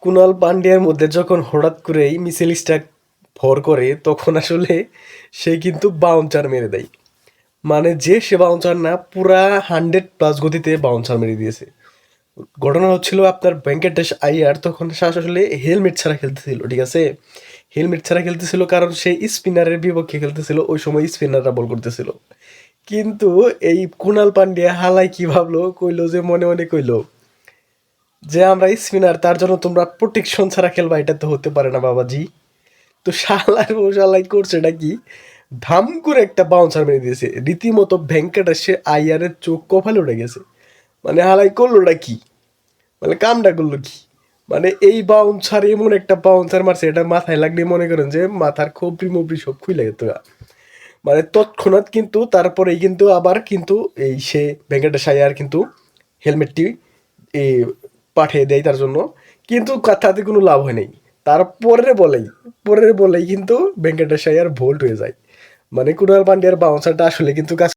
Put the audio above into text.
কুনাল পান্ডিয়ার মধ্যে যখন হঠাৎ করেই মিচেল স্টার্ক ভর করে তখন আসলে সে কিন্তু বাউন্সার মেরে দেয়। মানে যে সে বাউন্সার না পুরা 100+ গতিতে বাউন্সার মেরে দিয়েছে। ঘটনা হচ্ছিল আপনার ভেঙ্কটেশ আইয়ার তখন সে আসলে হেলমেট ছাড়া খেলতেছিল, ঠিক আছে? হেলমেট ছাড়া খেলতেছিল কারণ সে স্পিনারের বিপক্ষে খেলতেছিল, ওই সময় স্পিনাররা বল করতেছিল। কিন্তু এই কুনাল পান্ডিয়া হালাই কি ভাবলো, কইলো যে মনে মনে কইলো যে আমরা স্পিনার, তার জন্য তোমরা প্রোটেকশন ছাড়া খেলবা, এটা তো হতে পারে না বাবাজি। তো শালার ও শালাই করছে নাকি, ধাম করে একটা বাউন্সার মেরে দিয়েছে রীতিমতো ভেঙ্কটেশের আইয়ারের চোখ কপালে উঠে গেছে। মানে হালাই করলোটা কি, মানে কামটা করলো কি, মানে এই বাউন্সার এমন একটা বাউন্সার মারছে, এটা মাথায় লাগলে মনে করেন যে মাথার খোপড়ি মোপড়ি সব খুলে যেত গা। মানে তৎক্ষণাৎ কিন্তু তারপরেই কিন্তু আবার কিন্তু এই সে ভেঙ্কটেশ আইয়ার কিন্তু হেলমেটটি এ পাঠিয়ে দেয় তার জন্য। কিন্তু তাতে কোনো লাভ হয় নাই। তার পরের বলেই কিন্তু ভেঙ্কটেশ আইয়ার ভোল্ট হয়ে যায়। মানে কুণাল পান্ডিয়ার বাউন্সারটা আসলে কিন্তু কাজ